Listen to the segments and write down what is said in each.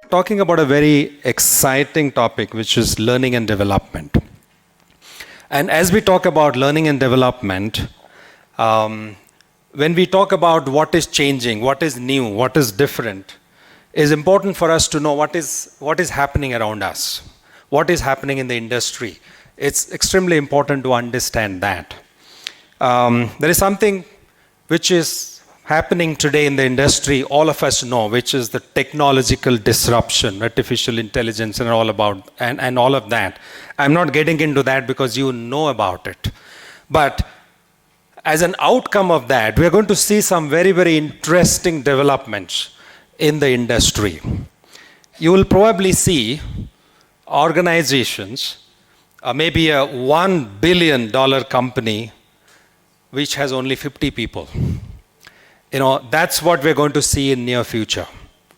talking about a very exciting topic, which is learning and development. And as we talk about learning and development, when we talk about what is changing, what is new, what is different, it's important for us to know what is happening around us, what is happening in the industry. It's extremely important to understand that. There is something which is happening today in the industry, all of us know, which is the technological disruption, artificial intelligence and all about, and all of that. I'm not getting into that because you know about it. But as an outcome of that, we're going to see some very, very interesting developments in the industry. You will probably see organizations, maybe a $1 billion company, which has only 50 people. That's what we're going to see in near future.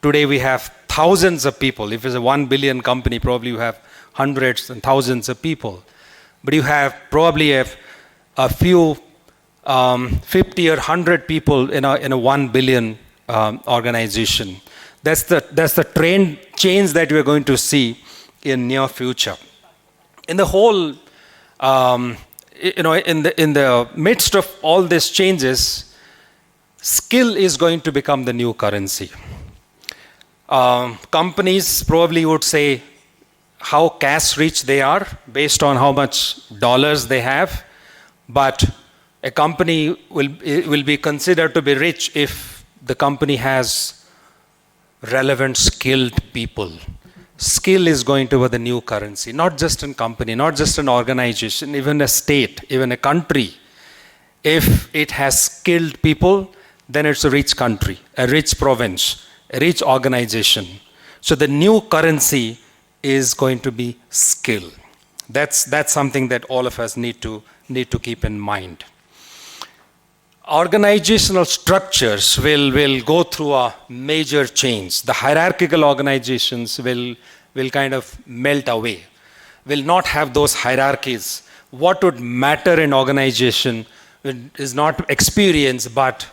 Today we have thousands of people. If it's a 1 billion company, probably you have hundreds and thousands of people. But you have probably a few 50 or 100 people in a 1 billion organization. That's the trend change that we're going to see in near future. In the whole, in the midst of all these changes, skill is going to become the new currency. Companies probably would say how cash rich they are based on how much dollars they have, but a company will be considered to be rich if the company has relevant skilled people. Skill is going to be the new currency, not just in company, not just an organization, even a state, even a country. If it has skilled people, then it's a rich country, a rich province, a rich organization. So the new currency is going to be skill. That's something that all of us need to keep in mind. Organizational structures will go through a major change. The hierarchical organizations will kind of melt away, will not have those hierarchies. What would matter in organization is not experience, but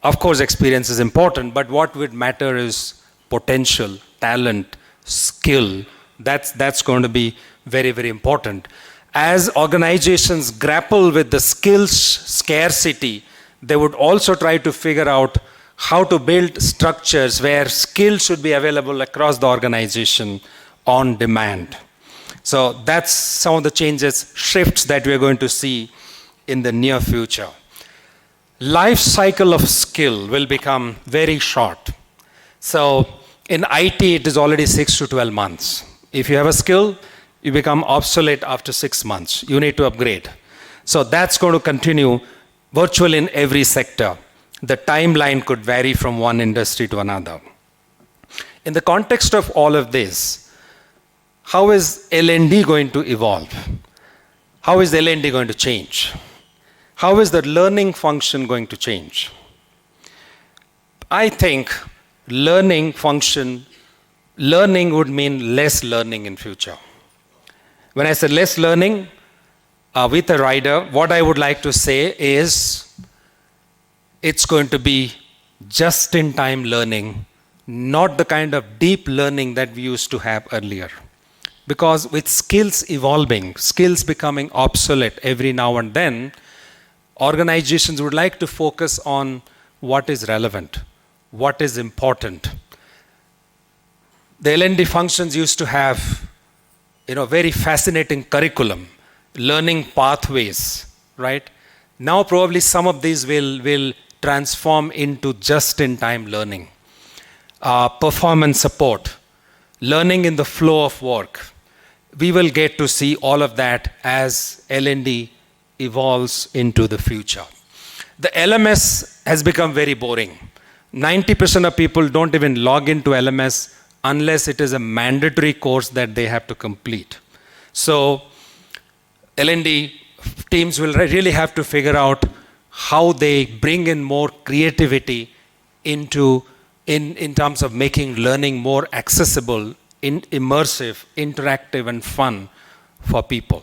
of course, experience is important, but what would matter is potential, talent, skill. That's going to be very, very important. As organizations grapple with the skills scarcity, they would also try to figure out how to build structures where skills should be available across the organization on demand. So that's some of the changes, shifts that we're going to see in the near future. Life cycle of skill will become very short. So in IT, it is already 6 to 12 months. If you have a skill, you become obsolete after 6 months. You need to upgrade. So that's going to continue virtually in every sector. The timeline could vary from one industry to another. In the context of all of this, how is L&D going to evolve? How is L&D going to change? How is the learning function going to change? I think learning would mean less learning in future. When I say less learning with a rider, what I would like to say is it's going to be just-in-time learning, not the kind of deep learning that we used to have earlier. Because with skills evolving, skills becoming obsolete every now and then, organizations would like to focus on what is relevant, what is important. The L&D functions used to have, very fascinating curriculum, learning pathways, right? Now probably some of these will transform into just-in-time learning. Performance support, learning in the flow of work. We will get to see all of that as L&D evolves into the future. The LMS has become very boring. 90% of people don't even log into LMS unless it is a mandatory course that they have to complete. So L&D teams will really have to figure out how they bring in more creativity in terms of making learning more accessible, immersive, interactive, and fun for people.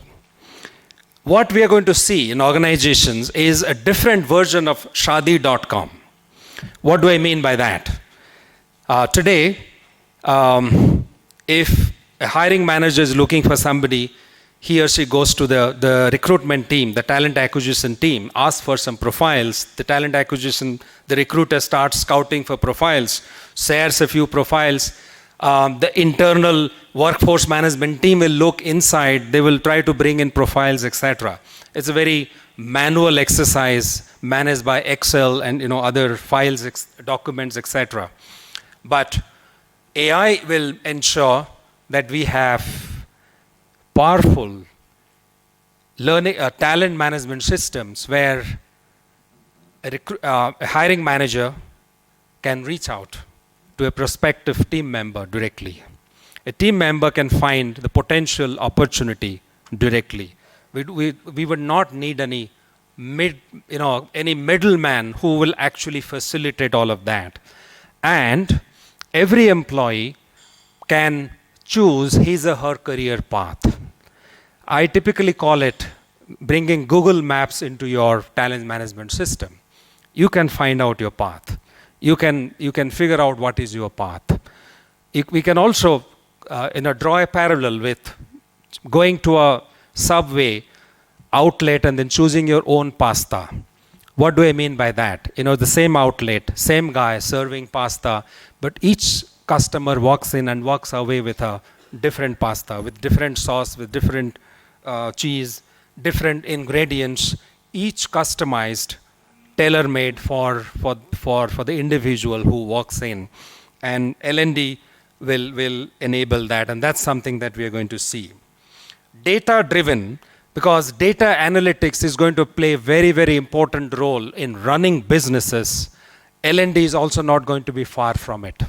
What we are going to see in organizations is a different version of Shaadi.com. What do I mean by that? Today, If a hiring manager is looking for somebody, he or she goes to the recruitment team, the talent acquisition team, asks for some profiles. The talent acquisition, the recruiter starts scouting for profiles, shares a few profiles. The internal workforce management team will look inside. They will try to bring in profiles, etc. It's a very manual exercise managed by Excel and other files, documents, etc. But AI will ensure that we have powerful learning talent management systems where a hiring manager can reach out to a prospective team member directly. A team member can find the potential opportunity directly. We would not need any middleman who will actually facilitate all of that. And every employee can choose his or her career path. I typically call it bringing Google Maps into your talent management system. You can find out your path. You can figure out what is your path. We can also draw a parallel with going to a Subway outlet and then choosing your own pasta. What do I mean by that? The same outlet, same guy serving pasta, but each customer walks in and walks away with a different pasta, with different sauce, with different cheese, different ingredients, each customized, tailor-made for the individual who walks in. And L&D will enable that, and that's something that we are going to see. Data-driven, because data analytics is going to play a very, very important role in running businesses. L&D is also not going to be far from it.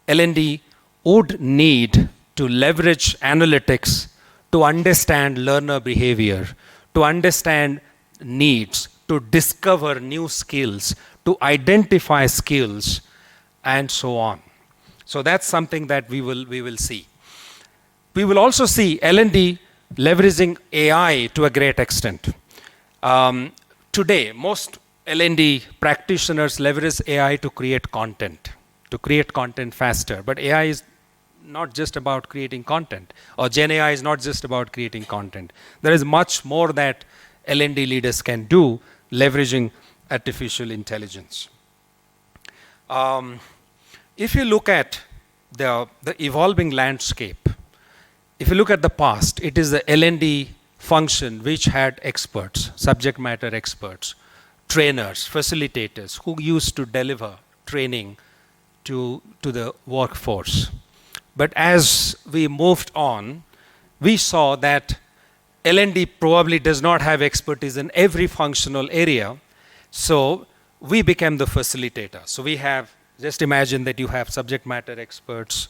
L&D would need to leverage analytics to understand learner behavior, to understand needs, to discover new skills, to identify skills, and so on. So that's something that we will see. We will also see L&D leveraging AI to a great extent. Today, most L&D practitioners leverage AI to create content faster. But AI is not just about creating content, or Gen AI is not just about creating content. There is much more that L&D leaders can do leveraging artificial intelligence. If you look at the evolving landscape, if you look at the past, it is the L&D function which had experts, subject matter experts, trainers, facilitators who used to deliver training to the workforce. But as we moved on, we saw that L&D probably does not have expertise in every functional area, so we became the facilitator. So we have, just imagine that you have subject matter experts,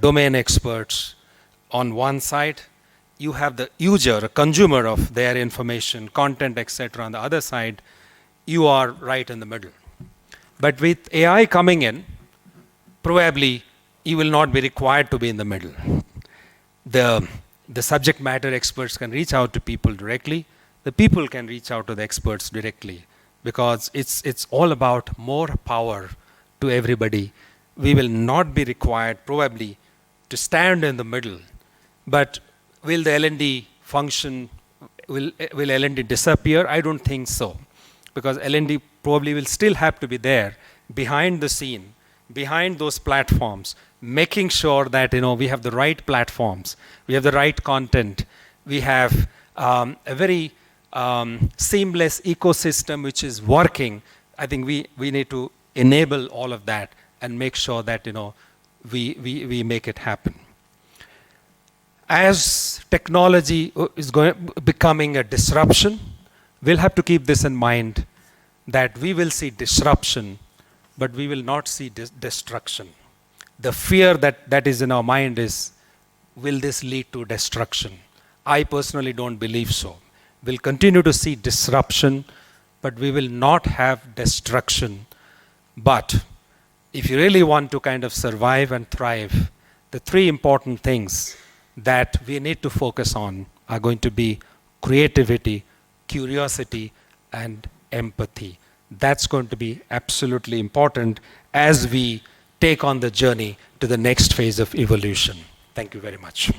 domain experts on one side. You have the user, a consumer of their information, content, etc. on the other side. You are right in the middle. But with AI coming in, probably you will not be required to be in the middle. The subject matter experts can reach out to people directly. The people can reach out to the experts directly, because it's all about more power to everybody. We will not be required probably to stand in the middle. But will the L&D function, will L&D disappear? I don't think so, because L&D probably will still have to be there behind the scene, behind those platforms, making sure that we have the right platforms, we have the right content, we have a very seamless ecosystem which is working. I think we need to enable all of that and make sure that we make it happen. As technology is becoming a disruption, we'll have to keep this in mind, that we will see disruption, but we will not see destruction. The fear that is in our mind is, will this lead to destruction? I personally don't believe so. We'll continue to see disruption, but we will not have destruction. But if you really want to kind of survive and thrive, the three important things that we need to focus on are going to be creativity, curiosity, and empathy. That's going to be absolutely important as we take on the journey to the next phase of evolution. Thank you very much.